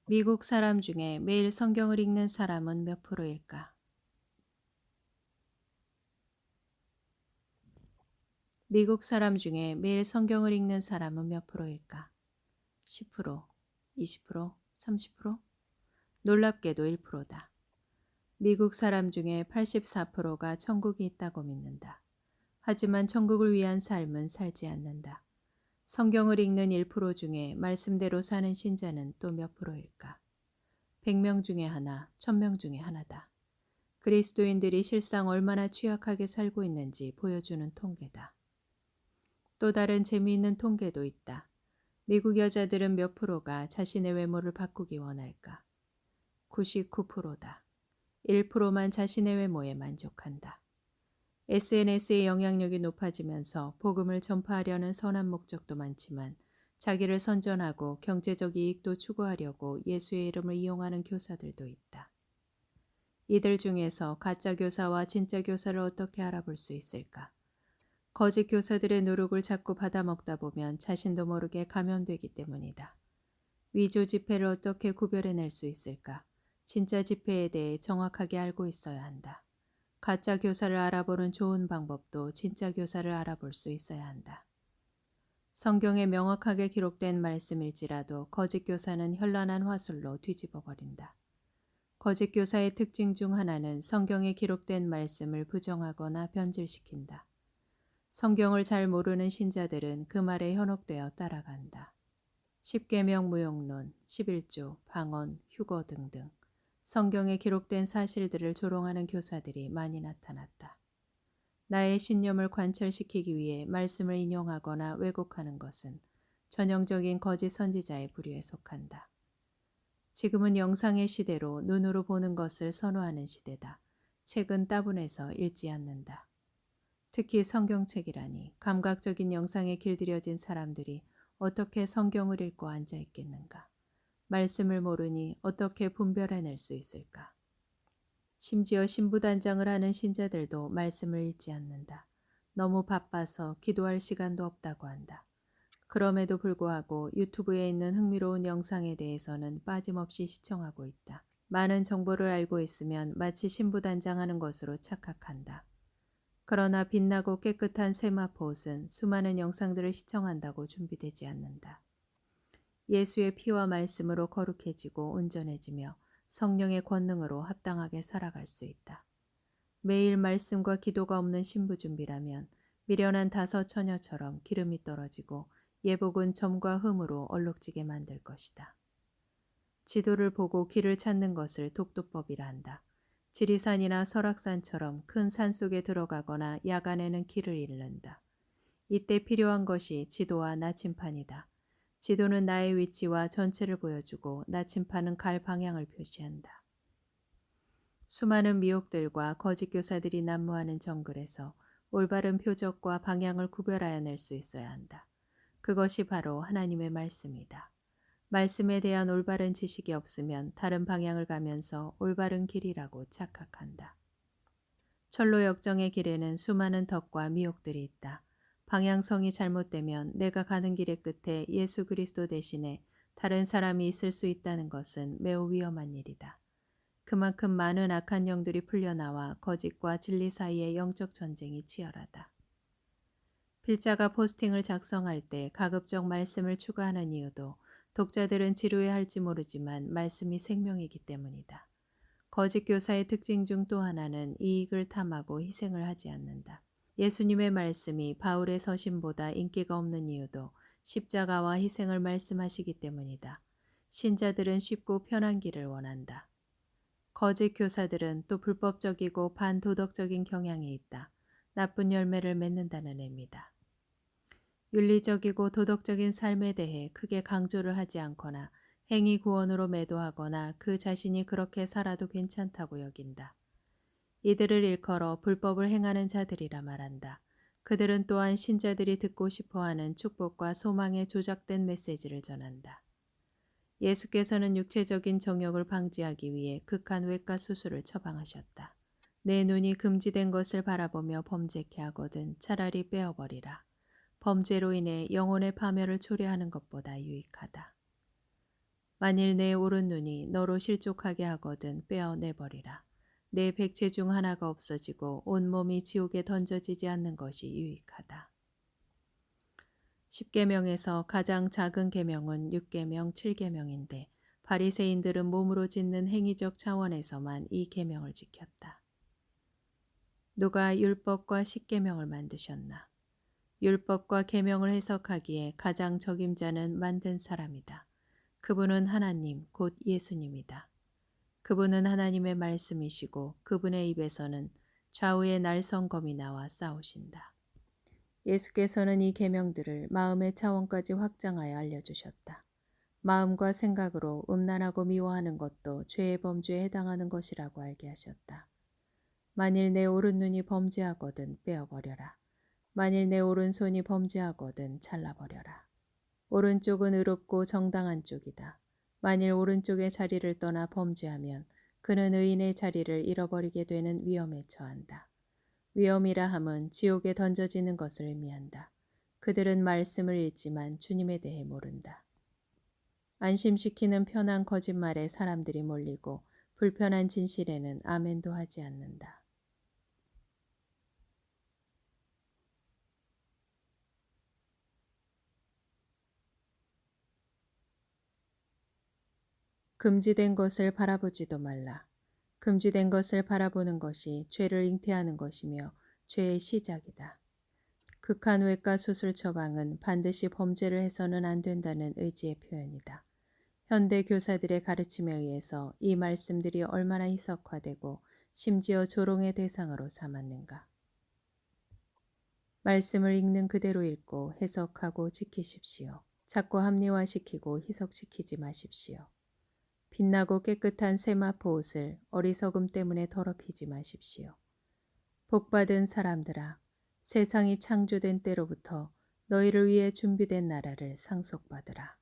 미국 사람 중에 매일 성경을 읽는 사람은 몇 프로일까? 미국 사람 중에 매일 성경을 읽는 사람은 몇 프로일까? 10%, 20%, 30%? 놀랍게도 1%다. 미국 사람 중에 84%가 천국이 있다고 믿는다. 하지만 천국을 위한 삶은 살지 않는다. 성경을 읽는 1% 중에 말씀대로 사는 신자는 또 몇 프로일까? 100명 중에 하나, 1000명 중에 하나다. 그리스도인들이 실상 얼마나 취약하게 살고 있는지 보여주는 통계다. 또 다른 재미있는 통계도 있다. 미국 여자들은 몇 프로가 자신의 외모를 바꾸기 원할까? 99%다. 1%만 자신의 외모에 만족한다. SNS의 영향력이 높아지면서 복음을 전파하려는 선한 목적도 많지만 자기를 선전하고 경제적 이익도 추구하려고 예수의 이름을 이용하는 교사들도 있다. 이들 중에서 가짜 교사와 진짜 교사를 어떻게 알아볼 수 있을까? 거짓 교사들의 누룩을 자꾸 받아먹다 보면 자신도 모르게 감염되기 때문이다. 위조 지폐를 어떻게 구별해낼 수 있을까? 진짜 지폐에 대해 정확하게 알고 있어야 한다. 가짜 교사를 알아보는 좋은 방법도 진짜 교사를 알아볼 수 있어야 한다. 성경에 명확하게 기록된 말씀일지라도 거짓 교사는 현란한 화술로 뒤집어 버린다. 거짓 교사의 특징 중 하나는 성경에 기록된 말씀을 부정하거나 변질시킨다. 성경을 잘 모르는 신자들은 그 말에 현혹되어 따라간다. 십계명 무용론, 11조, 방언, 휴거 등등 성경에 기록된 사실들을 조롱하는 교사들이 많이 나타났다. 나의 신념을 관철시키기 위해 말씀을 인용하거나 왜곡하는 것은 전형적인 거짓 선지자의 부류에 속한다. 지금은 영상의 시대로 눈으로 보는 것을 선호하는 시대다. 책은 따분해서 읽지 않는다. 특히 성경책이라니 감각적인 영상에 길들여진 사람들이 어떻게 성경을 읽고 앉아 있겠는가? 말씀을 모르니 어떻게 분별해낼 수 있을까? 심지어 신부단장을 하는 신자들도 말씀을 읽지 않는다. 너무 바빠서 기도할 시간도 없다고 한다. 그럼에도 불구하고 유튜브에 있는 흥미로운 영상에 대해서는 빠짐없이 시청하고 있다. 많은 정보를 알고 있으면 마치 신부단장하는 것으로 착각한다. 그러나 빛나고 깨끗한 세마포 옷은 수많은 영상들을 시청한다고 준비되지 않는다. 예수의 피와 말씀으로 거룩해지고 온전해지며 성령의 권능으로 합당하게 살아갈 수 있다. 매일 말씀과 기도가 없는 신부 준비라면 미련한 다섯 처녀처럼 기름이 떨어지고 예복은 점과 흠으로 얼룩지게 만들 것이다. 지도를 보고 길을 찾는 것을 독도법이라 한다. 지리산이나 설악산처럼 큰 산 속에 들어가거나 야간에는 길을 잃는다. 이때 필요한 것이 지도와 나침판이다. 지도는 나의 위치와 전체를 보여주고 나침판은 갈 방향을 표시한다. 수많은 미혹들과 거짓 교사들이 난무하는 정글에서 올바른 표적과 방향을 구별하여 낼 수 있어야 한다. 그것이 바로 하나님의 말씀이다. 말씀에 대한 올바른 지식이 없으면 다른 방향을 가면서 올바른 길이라고 착각한다. 철로 역정의 길에는 수많은 덕과 미혹들이 있다. 방향성이 잘못되면 내가 가는 길의 끝에 예수 그리스도 대신에 다른 사람이 있을 수 있다는 것은 매우 위험한 일이다. 그만큼 많은 악한 영들이 풀려나와 거짓과 진리 사이의 영적 전쟁이 치열하다. 필자가 포스팅을 작성할 때 가급적 말씀을 추가하는 이유도 독자들은 지루해할지 모르지만 말씀이 생명이기 때문이다. 거짓 교사의 특징 중 또 하나는 이익을 탐하고 희생을 하지 않는다. 예수님의 말씀이 바울의 서신보다 인기가 없는 이유도 십자가와 희생을 말씀하시기 때문이다. 신자들은 쉽고 편한 길을 원한다. 거짓 교사들은 또 불법적이고 반도덕적인 경향이 있다. 나쁜 열매를 맺는다는 의미다. 윤리적이고 도덕적인 삶에 대해 크게 강조를 하지 않거나 행위 구원으로 매도하거나 그 자신이 그렇게 살아도 괜찮다고 여긴다. 이들을 일컬어 불법을 행하는 자들이라 말한다. 그들은 또한 신자들이 듣고 싶어하는 축복과 소망의 조작된 메시지를 전한다. 예수께서는 육체적인 정욕을 방지하기 위해 극한 외과 수술을 처방하셨다. 내 눈이 금지된 것을 바라보며 범죄케 하거든 차라리 빼어버리라. 범죄로 인해 영혼의 파멸을 초래하는 것보다 유익하다. 만일 내 오른눈이 너로 실족하게 하거든 빼어내버리라. 내 백체 중 하나가 없어지고 온몸이 지옥에 던져지지 않는 것이 유익하다. 10계명에서 가장 작은 계명은 6계명, 7계명인데 바리새인들은 몸으로 짓는 행위적 차원에서만 이 계명을 지켰다. 누가 율법과 10계명을 만드셨나? 율법과 계명을 해석하기에 가장 적임자는 만든 사람이다. 그분은 하나님, 곧 예수님이다. 그분은 하나님의 말씀이시고 그분의 입에서는 좌우의 날성검이 나와 싸우신다. 예수께서는 이 계명들을 마음의 차원까지 확장하여 알려주셨다. 마음과 생각으로 음란하고 미워하는 것도 죄의 범주에 해당하는 것이라고 알게 하셨다. 만일 내 오른눈이 범죄하거든 빼어버려라. 만일 내 오른손이 범죄하거든 잘라버려라. 오른쪽은 의롭고 정당한 쪽이다. 만일 오른쪽의 자리를 떠나 범죄하면 그는 의인의 자리를 잃어버리게 되는 위험에 처한다. 위험이라 함은 지옥에 던져지는 것을 의미한다. 그들은 말씀을 읽지만 주님에 대해 모른다. 안심시키는 편한 거짓말에 사람들이 몰리고 불편한 진실에는 아멘도 하지 않는다. 금지된 것을 바라보지도 말라. 금지된 것을 바라보는 것이 죄를 잉태하는 것이며 죄의 시작이다. 극한 외과 수술 처방은 반드시 범죄를 해서는 안 된다는 의지의 표현이다. 현대 교사들의 가르침에 의해서 이 말씀들이 얼마나 희석화되고 심지어 조롱의 대상으로 삼았는가. 말씀을 읽는 그대로 읽고 해석하고 지키십시오. 자꾸 합리화시키고 희석시키지 마십시오. 빛나고 깨끗한 세마포 옷을 어리석음 때문에 더럽히지 마십시오. 복받은 사람들아, 세상이 창조된 때로부터 너희를 위해 준비된 나라를 상속받으라.